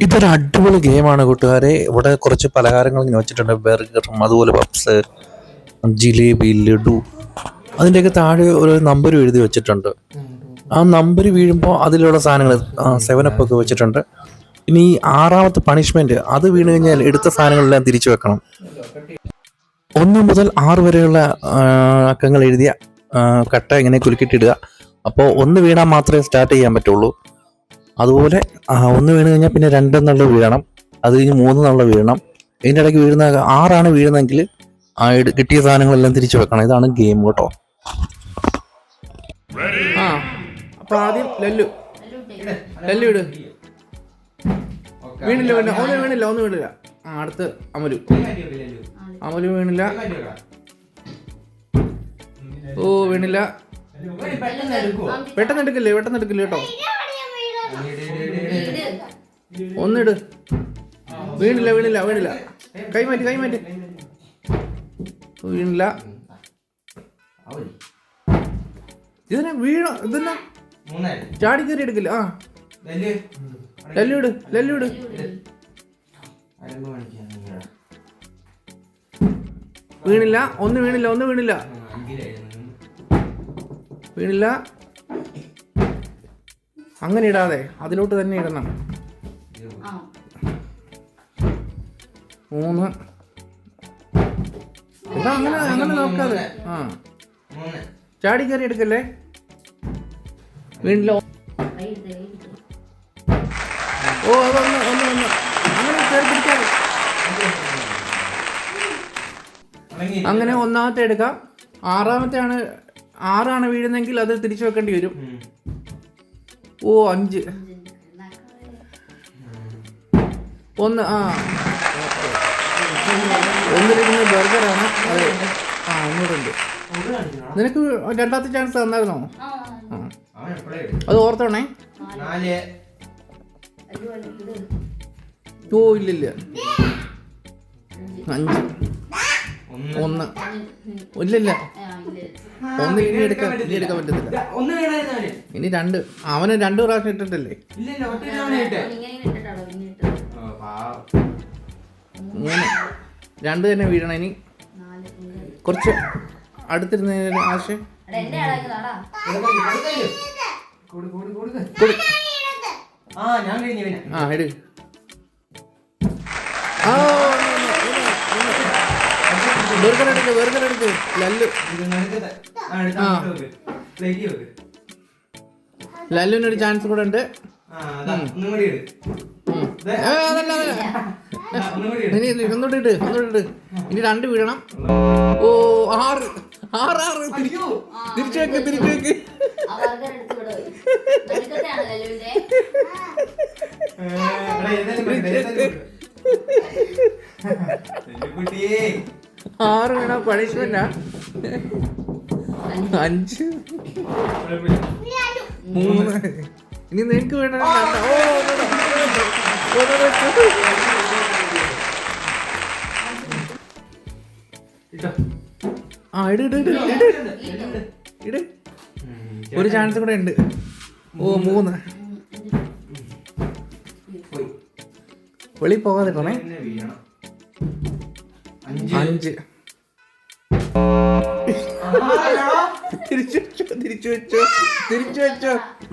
ഇതൊരു അടിപൊളി ഗെയിമാണ് കൂട്ടുകാരെ. ഇവിടെ കുറച്ച് പലഹാരങ്ങൾ ഇങ്ങനെ വെച്ചിട്ടുണ്ട്. ബർഗറും അതുപോലെ പപ്സ്, ജിലേബി, ലഡു. അതിൻ്റെയൊക്കെ താഴെ ഒരു നമ്പർ എഴുതി വെച്ചിട്ടുണ്ട്. ആ നമ്പർ വീഴുമ്പോൾ അതിലുള്ള സാധനങ്ങൾ 7up ഒക്കെ വെച്ചിട്ടുണ്ട്. ഇനി ഈ 6ാമത്തെ പണിഷ്മെന്റ്, അത് വീണ് കഴിഞ്ഞാൽ എടുത്ത സാധനങ്ങളെല്ലാം തിരിച്ചു വെക്കണം. 1 മുതൽ 6 വരെയുള്ള അക്കങ്ങൾ എഴുതിയ കട്ട ഇങ്ങനെ കുലുക്കിയിട്ടിടുക. അപ്പോൾ 1 വീണാൽ മാത്രമേ സ്റ്റാർട്ട് ചെയ്യാൻ പറ്റുള്ളൂ. അതുപോലെ 1 വീണ് കഴിഞ്ഞാൽ പിന്നെ 2 എന്നുള്ള വീഴണം. അത് കഴിഞ്ഞ് 3 എന്നുള്ള വീഴണം. ഇതിൻ്റെ ഇടയ്ക്ക് വീഴുന്ന 6 വീഴുന്നെങ്കിൽ കിട്ടിയ സാധനങ്ങളെല്ലാം തിരിച്ചു വെക്കണം. ഇതാണ് ഗെയിം കേട്ടോ. അപ്പൊ ആദ്യം ലല്ലു ഇട്. വീണില്ല. ഒന്ന് വീണില്ല. അടുത്ത് അമലു വീണില്ല. ഓ വീണില്ല. പെട്ടെന്ന് എടുക്കില്ലേ കേട്ടോ. ഒന്നിട്. വീണില്ല. കൈമാറ്റി. വീണില്ല. ഇതെന്നാ ചാടി കയറി എടുക്കില്ല. ലല്ലു ഇട്. വീണില്ല. ഒന്ന് വീണില്ല. അങ്ങനെ ഇടാതെ അതിലോട്ട് തന്നെ ഇടണം. 3 ഇതാ. അങ്ങനെ നോക്കാതെ ചാടി കയറി എടുക്കല്ലേ. വീണില്ല. ഓ അതൊന്ന് അങ്ങനെ കയറി പിടിക്കാതെ. അങ്ങനെ 1ാമത്തെ എടുക്കാം. 6 വീഴുന്നെങ്കിൽ അത് തിരിച്ചു വെക്കേണ്ടി വരും. ഓ 5. 1 ഒന്നിലിരുന്ന് ബർഗറാണ്. അതെ ഒന്നുകൂടെ. നിനക്ക് 2ാമത്തെ ചാൻസ് തന്നായിരുന്നോ? അത് ഓർത്തോണേ. ഓ ഇല്ലില്ല. 5. 1 ഇല്ലില്ല. 1 ഇനി എടുക്കാൻ പറ്റത്തില്ല. ഇനി 2. അവന് 2 പ്രാവശ്യം ഇട്ടിട്ടല്ലേ. 3. 2 തന്നെ വീഴണം. ഇനി കുറച്ച് അടുത്തിരുന്ന ആശയം ഇട്. ബർഗർ എടുക്ക്. ലല്ലുവിനൊരു ചാൻസ് കൂടെ ഉണ്ട്. ഒന്നോട്ടിട്ട്. ഇനി 2 വീഴണം. ഓ 6. തിരിച്ചു വെക്ക്. ആറ് വീണ പണിഷ്മെന്റാ. 5. 3. ഇനി നിനക്ക് വേണ. ഇട്. ഒരു ചാൻസ് കൂടെ ഉണ്ട്. ഓ 3. വെളി പോകാതെ പോണേ. 5. തിരിച്ചു വെച്ചോ.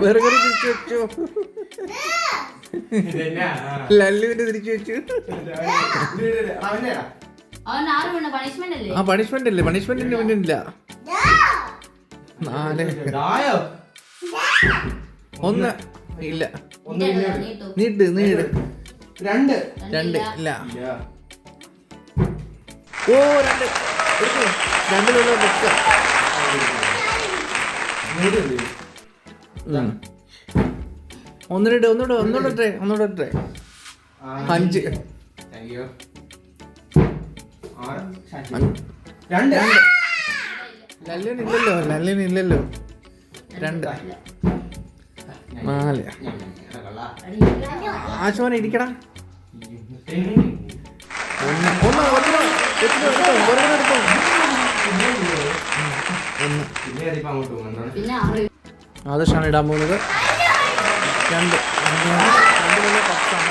ബർഗർ തിരിച്ചു വെച്ചോ. ലല്ലുവിന്റെ തിരിച്ചു വെച്ചു. പണിഷ്മെന്റ് അല്ലേ. പണിഷ്മെന്റിന് മുന്നില്ല. 4. 1 ഇല്ല. നീട്. 2 ഇല്ല. ഓ 2 ബുക്സ്. ഒന്നിട്ട്. 5. 2. ലല്ലുവിനില്ലല്ലോ. 2. 4. ആശോനെ ഇരിക്കടാ. 1 ആദർശാണ് ഇടാൻ പോകുന്നത്. 2 പപ്സാണ്.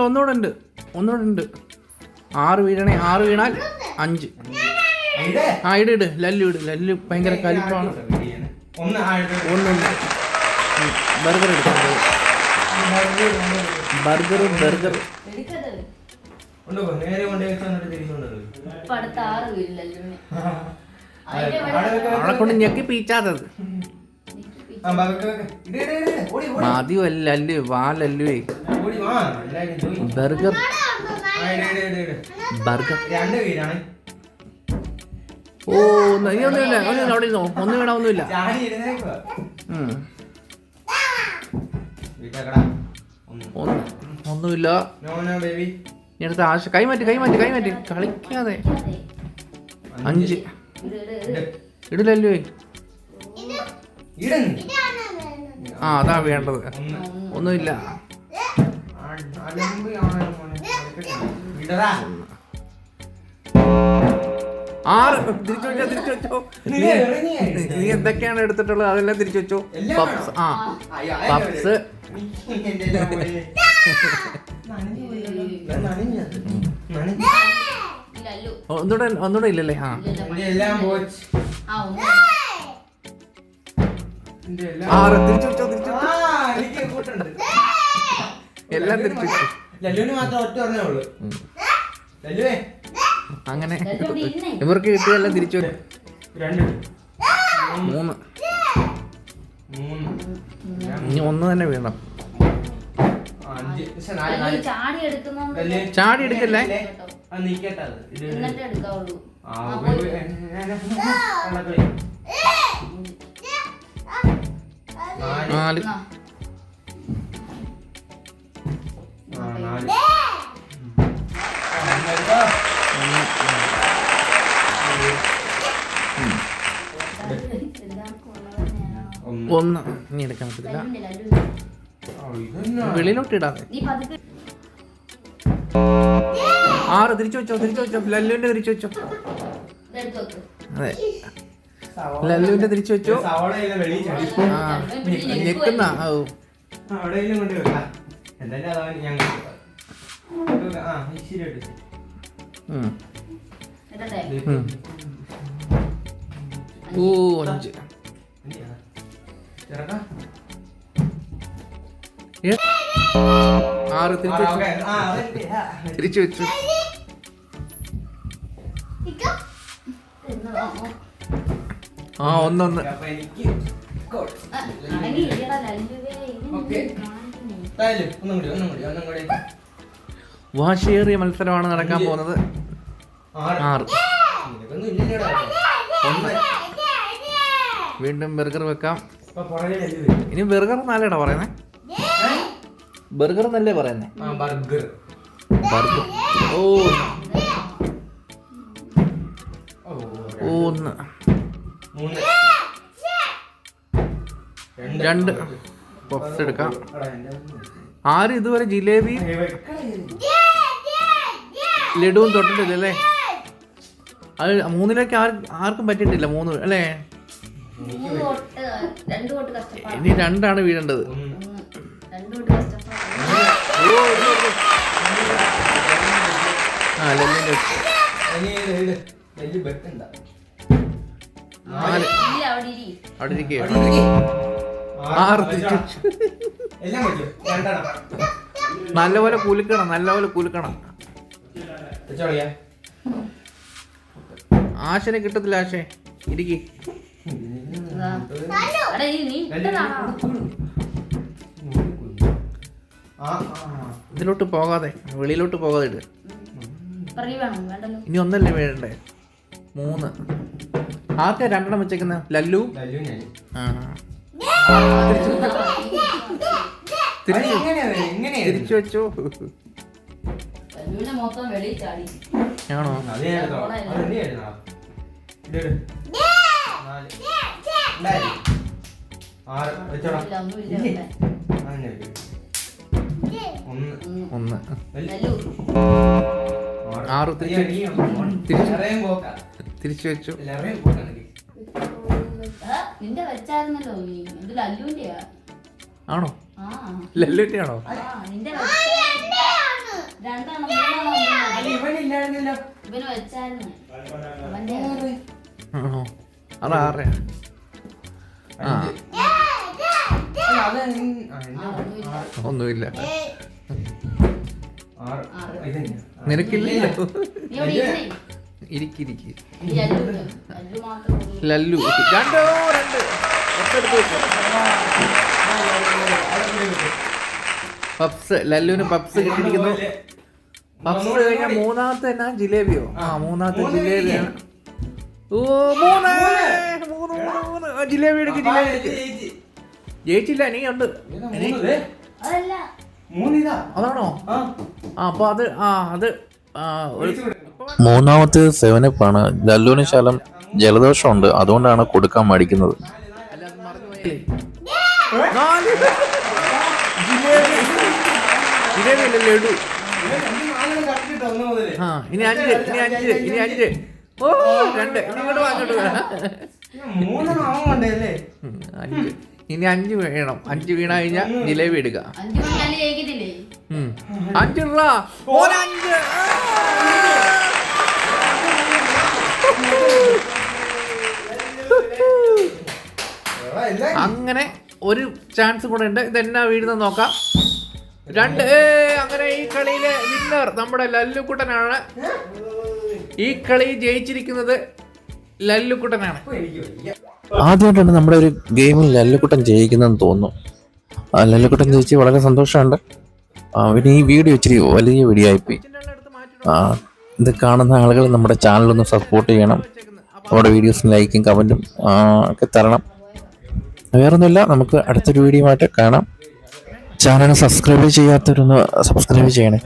ഒന്നുകൂടെ ഉണ്ട് 6 വീഴണേ. 6 വീണാൽ 5. ആ ഇട് ലല്ലു ഭയങ്കര കലിപ്പാണ്. ബർഗർ എടുക്കാം. ബർഗർ അവളെ കൊണ്ട് ഞെക്കി പീച്ചാത്തത് മതി. ലല്ലു വാ ലല്ലുവേ. ബർഗർ ഓ ഇനി ഒന്നുമില്ല. അവിടെ ഇരുന്നോ. ഒന്നും വേണം. ഒന്നുമില്ല. ഒന്നുമില്ല. ഇനി അടുത്ത ആശ കൈമാറ്റി കളിക്കാതെ. 5 ഇടില്ലല്ലേ. ആ അതാ വേണ്ടത്. ഒന്നുമില്ല. 6 തിരിച്ചു വെച്ചോ. നീ എന്തൊക്കെയാണ് എടുത്തിട്ടുള്ളത് അതെല്ലാം തിരിച്ചു വെച്ചോ. പപ്സ്. പപ്സ് ഒന്നുകൂടെ ഇല്ലല്ലേ. തിരിച്ചു വെച്ചോ. എല്ലാം തിരിച്ചു വെച്ചു. അങ്ങനെ ഇവർക്ക് കിട്ടിയെല്ലാം തിരിച്ചു. 3 ഇനി 1 തന്നെ വീണം. ചാടി എടുക്കല്ലേ. 4 1 ഇനി എടുക്കാൻ പറ്റത്തില്ല. വെളിയിലോട്ട് ഇടാതെ. 6 തിരിച്ചു വെച്ചോ. ലല്ലുവിന്റെ തിരിച്ചു വെച്ചോ. അതെ ലല്ലുവിന്റെ തിരിച്ചു വെച്ചോ. ഞെക്കുന്ന ഓ 5 6 തിരിച്ചു വെച്ചു. ആ 1 വാശിയേറിയ മത്സരമാണ് നടക്കാൻ പോകുന്നത്. 6 വീണ്ടും ബർഗർ വെക്കാം. ഇനി ബർഗർ എന്നല്ലേടാ പറയുന്നേ. ബർഗർ എന്നല്ലേ പറയുന്നേ. ബർഗർ. ഓ 1 2 പപ്സ് എടുക്കാം. 6 ഇതുവരെ ജിലേബി ലഡുവും തൊട്ടിട്ടില്ലല്ലേ. അത് 3ലേക്ക് ആർക്കും പറ്റിയിട്ടില്ല. 3 അല്ലേ. ഇനി 2 വീഴേണ്ടത്. അവിടെ ഇരിക്കേ. 6 തിരിച്ചു. നല്ലപോലെ കുലുക്കണം. ആശനെ കിട്ടത്തില്ല. ആശേ ഇരിക്കേ. ഇതിലോട്ട് പോകാതെ വെളിയിലോട്ട് പോകാതെ ഇട്. ഇനി 1 വേണ്ടേ. 3 ആർക്കാ 2 വെച്ചേക്കുന്ന. ലല്ലു. തിരിച്ചു വെച്ചോ. ആണോ. ഒന്ന് 6 തിരിച്ചു വെച്ചു. ആണോ. ലല്ലുട്ടിയാണോ? ആണോ? ആറ്. ഒന്നുമില്ല. നിനക്കില്ലല്ലോ. ഇരിക്കിരിക്കി. ലല്ലു 2 പപ്സ്. ലല്ലുവിന് പപ്സ് കിട്ടിയിരിക്കുന്നു. പപ്സ് കഴിഞ്ഞാൽ മൂന്നാമത്തെ എന്നാ ജിലേബിയോ? മൂന്നാമത്തെ ജിലേബിയാണ്. ഓ 3 ജിലേബി എടുക്ക്. ജയിച്ചില്ല, നീ ഉണ്ട്. അതാണോ? അപ്പൊ അത് മൂന്നാമത്തെ 7up ആണ്. ലല്ലുവിന് ശലം ജലദോഷമുണ്ട്, അതുകൊണ്ടാണ് കൊടുക്കാൻ മടിക്കുന്നത്. ലഡു. ഇനി 5. ഓ 2. ഇങ്ങോട്ട് വാങ്ങോട്ട്. 5. ഇനി 5 വേണം. 5 വീണ കഴിഞ്ഞാൽ ജിലേബി എടുക്കാം. 5 രൂപ. അങ്ങനെ ഒരു ചാൻസ് കൂടെ ഉണ്ട്. ഇതെന്നാ വീഴുന്ന നോക്കാം. 2. അങ്ങനെ ഈ കളിയിലെ വിന്നർ നമ്മുടെ ലല്ലുക്കുട്ടനാണ്. ഈ കളി ജയിച്ചിരിക്കുന്നത് ലല്ലുക്കുട്ടനാണ്. ആദ്യമായിട്ടാണ് നമ്മുടെ ഒരു ഗെയിമിൽ ലല്ലുക്കുട്ടൻ ജയിക്കുന്നതെന്ന് തോന്നുന്നു. ലല്ലുക്കുട്ടൻ ജയിച്ച് വളരെ സന്തോഷമുണ്ട്. പിന്നെ ഈ വീഡിയോ ഇച്ചിരി വലിയ വീഡിയോ ആയിപ്പോയി. ഇത് കാണുന്ന ആളുകൾ നമ്മുടെ ചാനലൊന്ന് സപ്പോർട്ട് ചെയ്യണം. നമ്മുടെ വീഡിയോസിന് ലൈക്കും കമൻറ്റും ഒക്കെ തരണം. വേറൊന്നുമില്ല, നമുക്ക് അടുത്തൊരു വീഡിയോ ആയിട്ട് കാണാം. ചാനൽ സബ്സ്ക്രൈബ് ചെയ്യാത്തവരൊന്ന് സബ്സ്ക്രൈബ് ചെയ്യണേ.